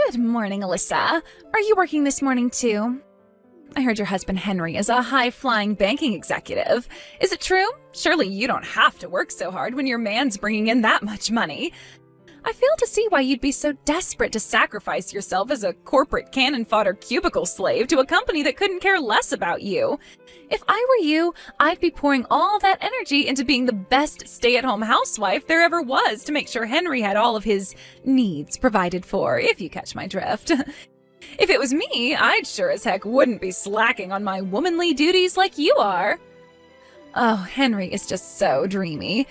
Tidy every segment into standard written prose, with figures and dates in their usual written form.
Good morning, Alyssa. Are you working this morning too? I heard your husband Henry is a high-flying banking executive. Is it true? Surely you don't have to work so hard when your man's bringing in that much money. I fail to see why you'd be so desperate to sacrifice yourself as a corporate cannon fodder cubicle slave to a company that couldn't care less about you. If I were you, I'd be pouring all that energy into being the best stay-at-home housewife there ever was to make sure Henry had all of his needs provided for, if you catch my drift. If it was me, I'd sure as heck wouldn't be slacking on my womanly duties like you are. Oh, Henry is just so dreamy.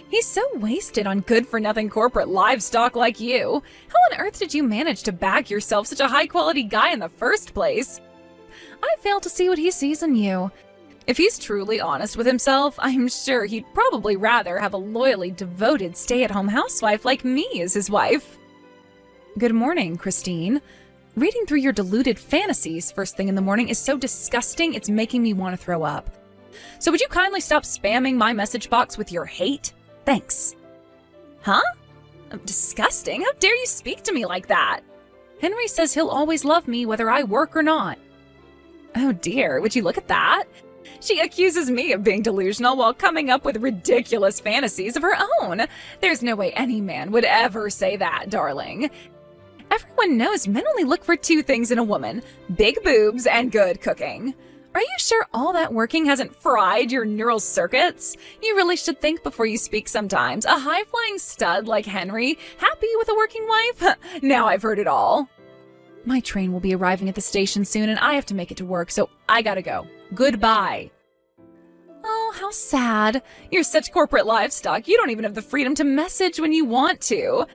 He's so wasted on good-for-nothing corporate livestock like you. How on earth did you manage to bag yourself such a high-quality guy in the first place? I fail to see what he sees in you. If he's truly honest with himself, I'm sure he'd probably rather have a loyally devoted stay-at-home housewife like me as his wife. Good morning, Christine. Reading through your deluded fantasies first thing in the morning is so disgusting it's making me want to throw up. So would you kindly stop spamming my message box with your hate? Thanks. Huh? Disgusting? How dare you speak to me like that? Henry says he'll always love me whether I work or not. Oh dear, would you look at that? She accuses me of being delusional while coming up with ridiculous fantasies of her own. There's no way any man would ever say that, darling. Everyone knows men only look for two things in a woman: big boobs and good cooking. Are you sure all that working hasn't fried your neural circuits? You really should think before you speak sometimes. A high-flying stud like Henry, happy with a working wife? Now I've heard it all. My train will be arriving at the station soon and I have to make it to work, so I gotta go. Goodbye. Oh, how sad. You're such corporate livestock, you don't even have the freedom to message when you want to.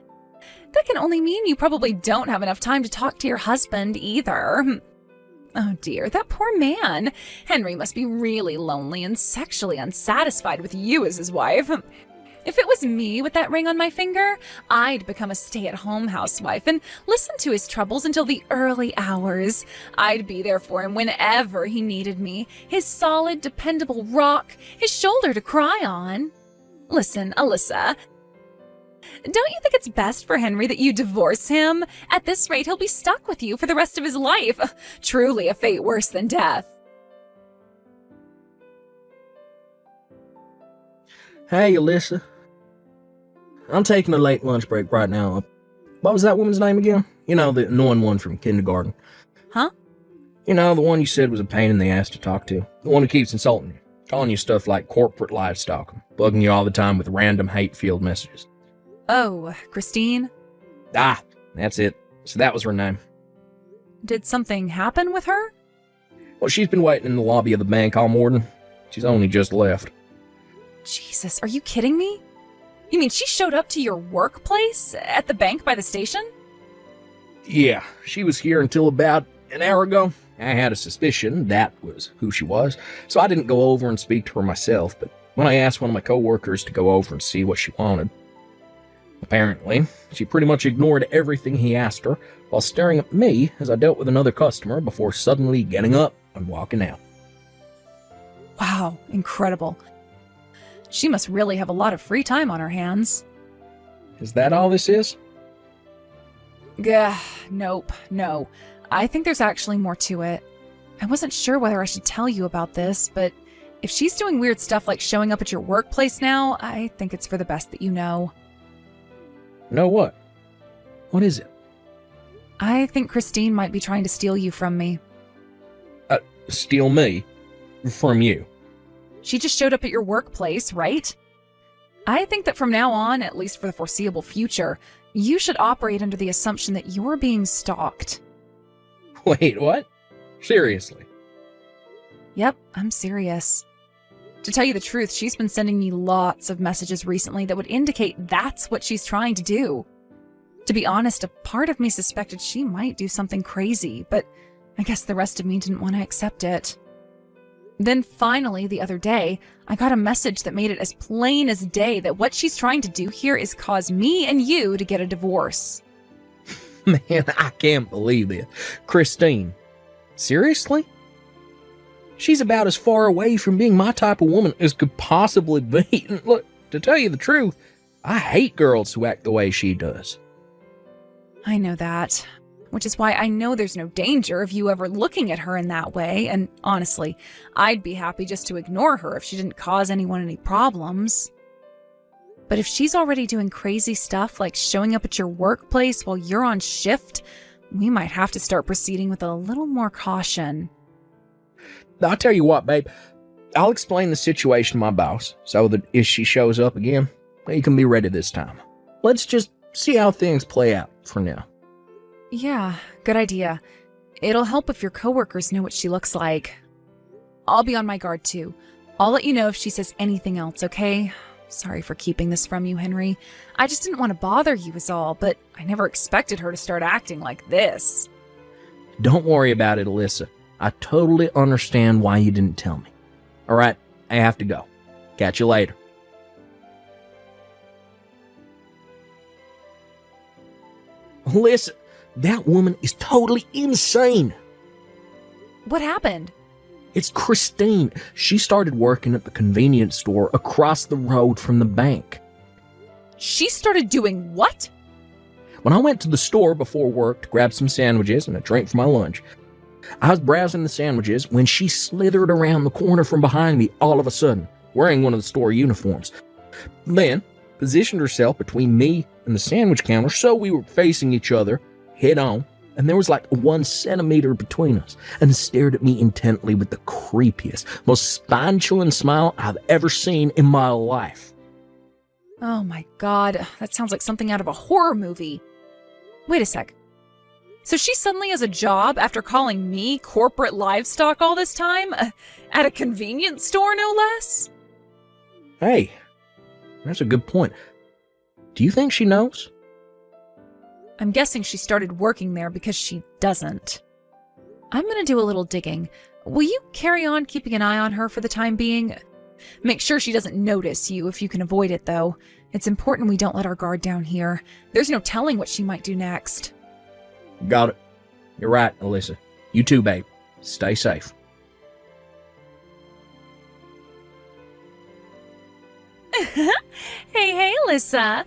That can only mean you probably don't have enough time to talk to your husband either. Oh dear, that poor man. Henry must be really lonely and sexually unsatisfied with you as his wife. If it was me with that ring on my finger, I'd become a stay-at-home housewife and listen to his troubles until the early hours. I'd be there for him whenever he needed me, his solid, dependable rock, his shoulder to cry on. Listen, Alyssa, don't you think it's best for Henry that you divorce him? At this rate, he'll be stuck with you for the rest of his life. Truly a fate worse than death. Hey, Alyssa. I'm taking a late lunch break right now. What was that woman's name again? You know, the annoying one from kindergarten. Huh? You know, the one you said was a pain in the ass to talk to. The one who keeps insulting you, calling you stuff like corporate livestock, bugging you all the time with random hate-filled messages. Oh, Christine? Ah, that's it. So that was her name. Did something happen with her? Well, she's been waiting in the lobby of the bank all morning. She's only just left. Jesus, are you kidding me? You mean she showed up to your workplace at the bank by the station? Yeah, she was here until about an hour ago. I had a suspicion that was who she was, so I didn't go over and speak to her myself, but when I asked one of my coworkers to go over and see what she wanted, apparently, she pretty much ignored everything he asked her while staring at me as I dealt with another customer before suddenly getting up and walking out. Wow, incredible. She must really have a lot of free time on her hands. Is that all this is? Gah, nope, no. I think there's actually more to it. I wasn't sure whether I should tell you about this, but if she's doing weird stuff like showing up at your workplace now, I think it's for the best that you know. Know what? What is it? I think Christine might be trying to steal you from me. Steal me? From you? She just showed up at your workplace, right? I think that from now on, at least for the foreseeable future, you should operate under the assumption that you're being stalked. Wait, what? Seriously? Yep, I'm serious. To tell you the truth, she's been sending me lots of messages recently that would indicate that's what she's trying to do. To be honest, a part of me suspected she might do something crazy, but I guess the rest of me didn't want to accept it. Then finally, the other day, I got a message that made it as plain as day that what she's trying to do here is cause me and you to get a divorce. Man, I can't believe this. Christine, seriously? She's about as far away from being my type of woman as could possibly be. Look, to tell you the truth, I hate girls who act the way she does. I know that, which is why I know there's no danger of you ever looking at her in that way, and honestly, I'd be happy just to ignore her if she didn't cause anyone any problems. But if she's already doing crazy stuff like showing up at your workplace while you're on shift, we might have to start proceeding with a little more caution. I'll tell you what, babe. I'll explain the situation to my boss so that if she shows up again, you can be ready this time. Let's just see how things play out for now. Yeah, good idea. It'll help if your coworkers know what she looks like. I'll be on my guard too. I'll let you know if she says anything else, okay? Sorry for keeping this from you, Henry. I just didn't want to bother you is all, but I never expected her to start acting like this. Don't worry about it, Alyssa. I totally understand why you didn't tell me. All right, I have to go. Catch you later. Alyssa, that woman is totally insane. What happened? It's Christine. She started working at the convenience store across the road from the bank. She started doing what? When I went to the store before work to grab some sandwiches and a drink for my lunch, I was browsing the sandwiches when she slithered around the corner from behind me all of a sudden, wearing one of the store uniforms. Then, positioned herself between me and the sandwich counter so we were facing each other, head on, and there was like 1 centimeter between us, and stared at me intently with the creepiest, most spine-chilling smile I've ever seen in my life. Oh my god, that sounds like something out of a horror movie. Wait a sec. So she suddenly has a job after calling me corporate livestock all this time? At a convenience store, no less? Hey, that's a good point. Do you think she knows? I'm guessing she started working there because she doesn't. I'm gonna do a little digging. Will you carry on keeping an eye on her for the time being? Make sure she doesn't notice you if you can avoid it, though. It's important we don't let our guard down here. There's no telling what she might do next. Got it. You're right, Alyssa. You too, babe. Stay safe. Hey, Alyssa.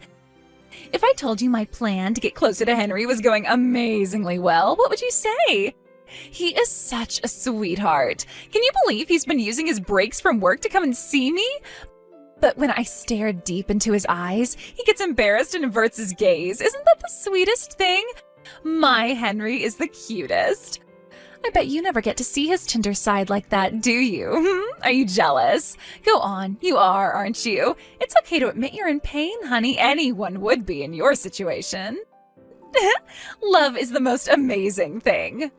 If I told you my plan to get closer to Henry was going amazingly well, what would you say? He is such a sweetheart. Can you believe he's been using his breaks from work to come and see me? But when I stare deep into his eyes, he gets embarrassed and averts his gaze. Isn't that the sweetest thing? My Henry is the cutest. I bet you never get to see his tender side like that, do you? Are you jealous? Go on, you are, aren't you? It's okay to admit you're in pain, honey. Anyone would be in your situation. Love is the most amazing thing.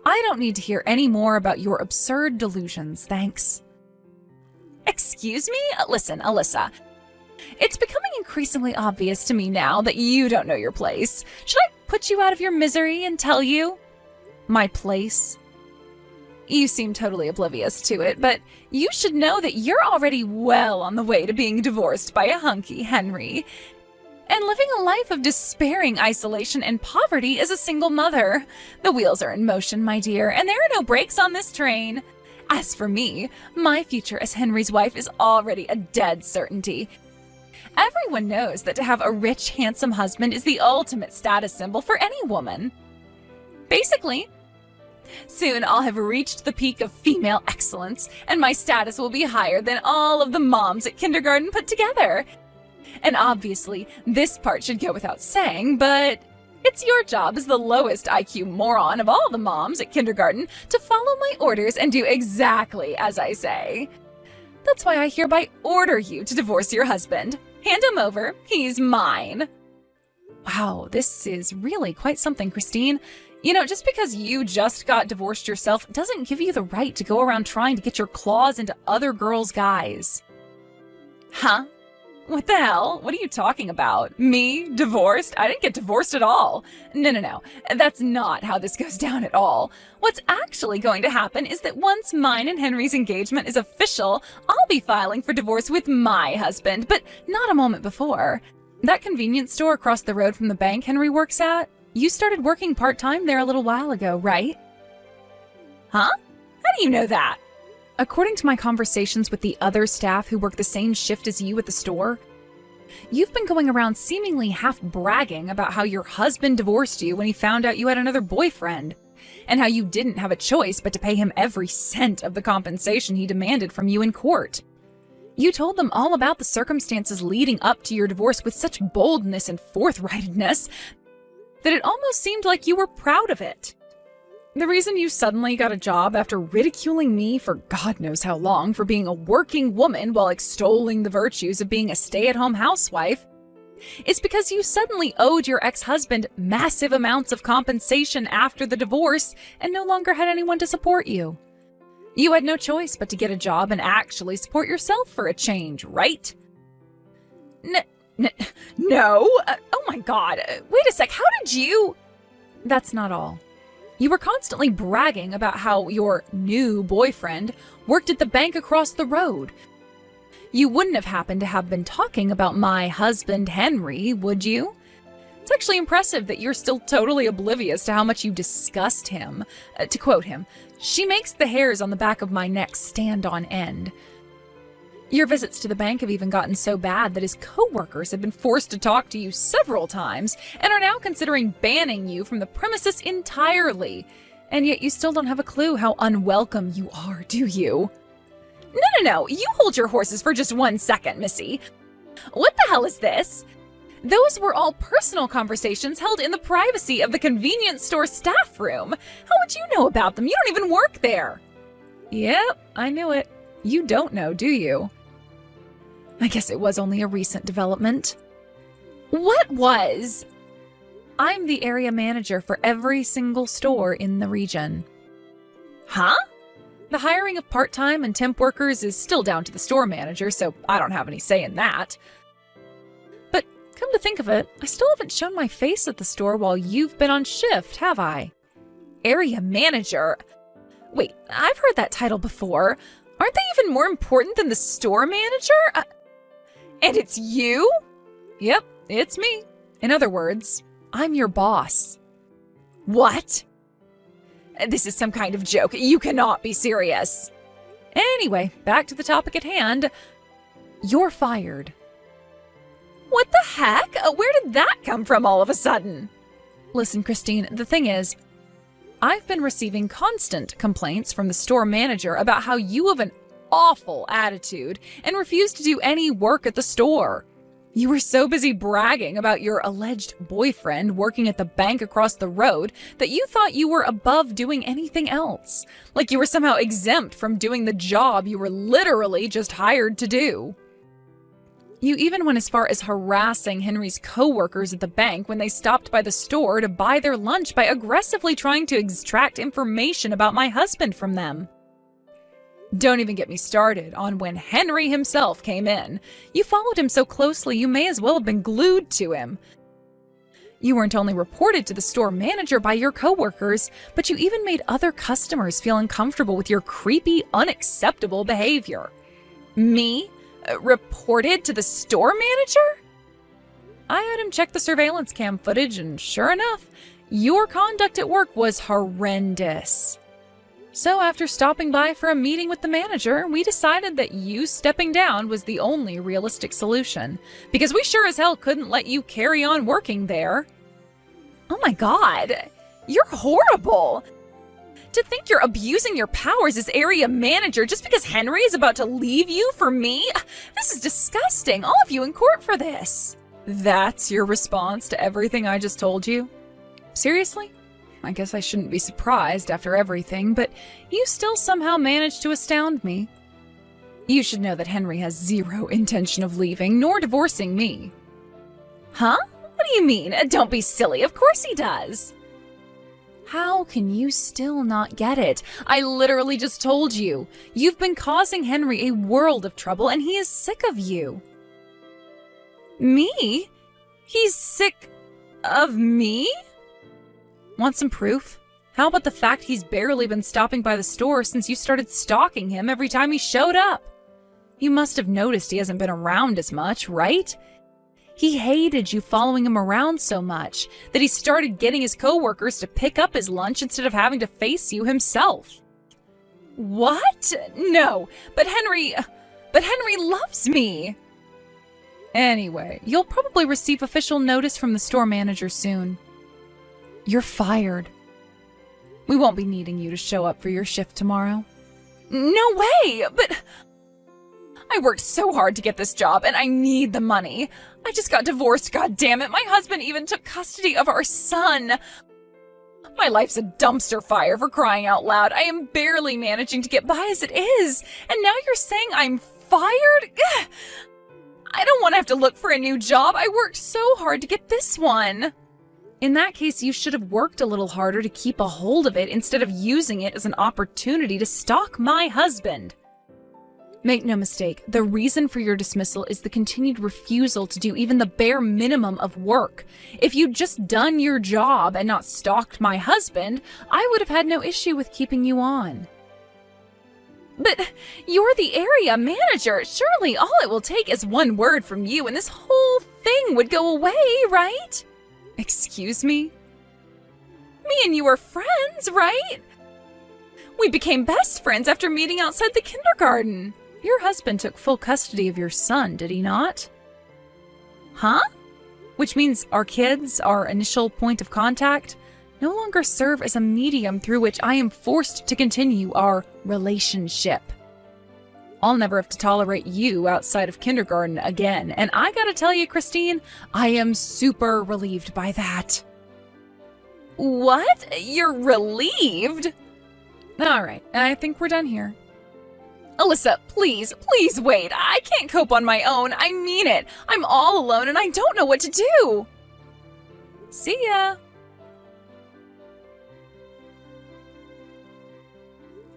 I don't need to hear any more about your absurd delusions, thanks. Excuse me? Listen, Alyssa. It's becoming increasingly obvious to me now that you don't know your place. Should I put you out of your misery and tell you? My place? You seem totally oblivious to it, but you should know that you're already well on the way to being divorced by a hunky Henry. And living a life of despairing isolation and poverty as a single mother. The wheels are in motion, my dear, and there are no brakes on this train. As for me, my future as Henry's wife is already a dead certainty. Everyone knows that to have a rich, handsome husband is the ultimate status symbol for any woman. Basically, soon I'll have reached the peak of female excellence, and my status will be higher than all of the moms at kindergarten put together. And obviously, this part should go without saying, but it's your job as the lowest IQ moron of all the moms at kindergarten to follow my orders and do exactly as I say. That's why I hereby order you to divorce your husband. Hand him over. He's mine. Wow, this is really quite something, Christine. You know, just because you just got divorced yourself doesn't give you the right to go around trying to get your claws into other girls' guys. Huh? What the hell? What are you talking about? Me? Divorced? I didn't get divorced at all. No. That's not how this goes down at all. What's actually going to happen is that once mine and Henry's engagement is official, I'll be filing for divorce with my husband, but not a moment before. That convenience store across the road from the bank Henry works at, you started working part-time there a little while ago, right? Huh? How do you know that? According to my conversations with the other staff who work the same shift as you at the store, You've been going around seemingly half bragging about how your husband divorced you when he found out you had another boyfriend, and how you didn't have a choice but to pay him every cent of the compensation he demanded from you in court. You told them all about the circumstances leading up to your divorce with such boldness and forthrightedness that it almost seemed like you were proud of it. The reason you suddenly got a job after ridiculing me for God knows how long for being a working woman while extolling the virtues of being a stay-at-home housewife is because you suddenly owed your ex-husband massive amounts of compensation after the divorce and no longer had anyone to support you. You had no choice but to get a job and actually support yourself for a change, right? No. Oh my God. Wait a sec. How did you... That's not all. You were constantly bragging about how your new boyfriend worked at the bank across the road. You wouldn't have happened to have been talking about my husband, Henry, would you? It's actually impressive that you're still totally oblivious to how much you disgust him. To quote him, "She makes the hairs on the back of my neck stand on end." Your visits to the bank have even gotten so bad that his co-workers have been forced to talk to you several times and are now considering banning you from the premises entirely. And yet you still don't have a clue how unwelcome you are, do you? No. You hold your horses for just 1 second, Missy. What the hell is this? Those were all personal conversations held in the privacy of the convenience store staff room. How would you know about them? You don't even work there. Yep, I knew it. You don't know, do you? I guess it was only a recent development. What was? I'm the area manager for every single store in the region. Huh? The hiring of part-time and temp workers is still down to the store manager, so I don't have any say in that. But come to think of it, I still haven't shown my face at the store while you've been on shift, have I? Area manager? Wait, I've heard that title before. Aren't they even more important than the store manager? And it's you? Yep, it's me. In other words, I'm your boss. What? This is some kind of joke. You cannot be serious. Anyway, back to the topic at hand. You're fired. What the heck? Where did that come from all of a sudden? Listen, Christine, the thing is, I've been receiving constant complaints from the store manager about how you have an awful attitude and refuse to do any work at the store. You were so busy bragging about your alleged boyfriend working at the bank across the road that you thought you were above doing anything else, like you were somehow exempt from doing the job you were literally just hired to do. You even went as far as harassing Henry's co-workers at the bank when they stopped by the store to buy their lunch by aggressively trying to extract information about my husband from them. Don't even get me started on when Henry himself came in. You followed him so closely you may as well have been glued to him. You weren't only reported to the store manager by your coworkers, but you even made other customers feel uncomfortable with your creepy, unacceptable behavior. Me? Reported to the store manager? I had him check the surveillance cam footage, and sure enough, your conduct at work was horrendous. So after stopping by for a meeting with the manager, we decided that you stepping down was the only realistic solution, because we sure as hell couldn't let you carry on working there. Oh my God, you're horrible. To think you're abusing your powers as area manager just because Henry is about to leave you for me? This is disgusting. I'll have you in court for this. That's your response to everything I just told you? Seriously? I guess I shouldn't be surprised after everything, but you still somehow managed to astound me. You should know that Henry has zero intention of leaving, nor divorcing me. Huh? What do you mean? Don't be silly. Of course he does. How can you still not get it? I literally just told you. You've been causing Henry a world of trouble, and he is sick of you. Me? He's sick of me? Want some proof? How about the fact he's barely been stopping by the store since you started stalking him every time he showed up? You must have noticed he hasn't been around as much, right? He hated you following him around so much that he started getting his coworkers to pick up his lunch instead of having to face you himself. What? No, but Henry loves me. Anyway, you'll probably receive official notice from the store manager soon. You're fired. We won't be needing you to show up for your shift tomorrow. No way! But I worked so hard to get this job, and I need the money. I just got divorced, goddammit. My husband even took custody of our son. My life's a dumpster fire, for crying out loud. I am barely managing to get by as it is. And now you're saying I'm fired? Ugh. I don't want to have to look for a new job. I worked so hard to get this one. In that case, you should have worked a little harder to keep a hold of it instead of using it as an opportunity to stalk my husband. Make no mistake, the reason for your dismissal is the continued refusal to do even the bare minimum of work. If you'd just done your job and not stalked my husband, I would have had no issue with keeping you on. But you're the area manager. Surely all it will take is one word from you and this whole thing would go away, right? Excuse me? Me and you are friends, right? We became best friends after meeting outside the kindergarten. Your husband took full custody of your son, did he not? Huh? Which means our kids, our initial point of contact, no longer serve as a medium through which I am forced to continue our relationship. I'll never have to tolerate you outside of kindergarten again, and I gotta tell you, Christine, I am super relieved by that. What? You're relieved? All right, I think we're done here. Alyssa, please wait. I can't cope on my own. I mean it. I'm all alone and I don't know what to do. See ya.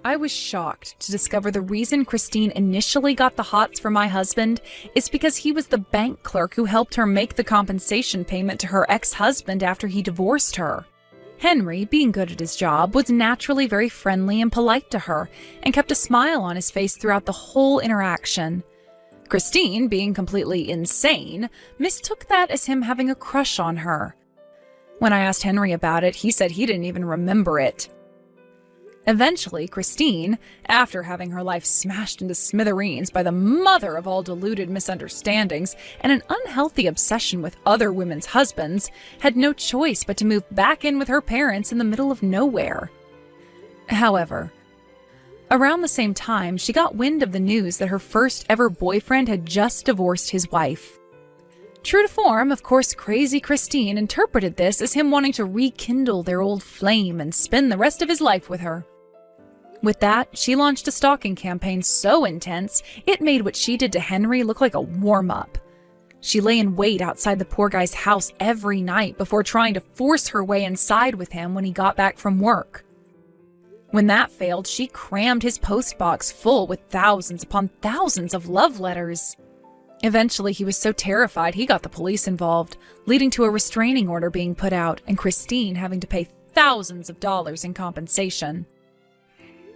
I was shocked to discover the reason Christine initially got the hots for my husband is because he was the bank clerk who helped her make the compensation payment to her ex-husband after he divorced her. Henry, being good at his job, was naturally very friendly and polite to her and kept a smile on his face throughout the whole interaction. Christine, being completely insane, mistook that as him having a crush on her. When I asked Henry about it, he said he didn't even remember it. Eventually, Christine, after having her life smashed into smithereens by the mother of all deluded misunderstandings and an unhealthy obsession with other women's husbands, had no choice but to move back in with her parents in the middle of nowhere. However, around the same time, she got wind of the news that her first ever boyfriend had just divorced his wife. True to form, of course, crazy Christine interpreted this as him wanting to rekindle their old flame and spend the rest of his life with her. With that, she launched a stalking campaign so intense, it made what she did to Henry look like a warm-up. She lay in wait outside the poor guy's house every night before trying to force her way inside with him when he got back from work. When that failed, she crammed his postbox full with thousands upon thousands of love letters. Eventually, he was so terrified he got the police involved, leading to a restraining order being put out and Christine having to pay thousands of dollars in compensation.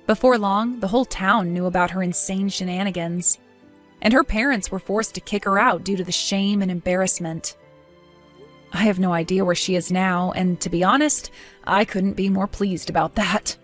Before long, the whole town knew about her insane shenanigans, and her parents were forced to kick her out due to the shame and embarrassment. I have no idea where she is now, and to be honest, I couldn't be more pleased about that.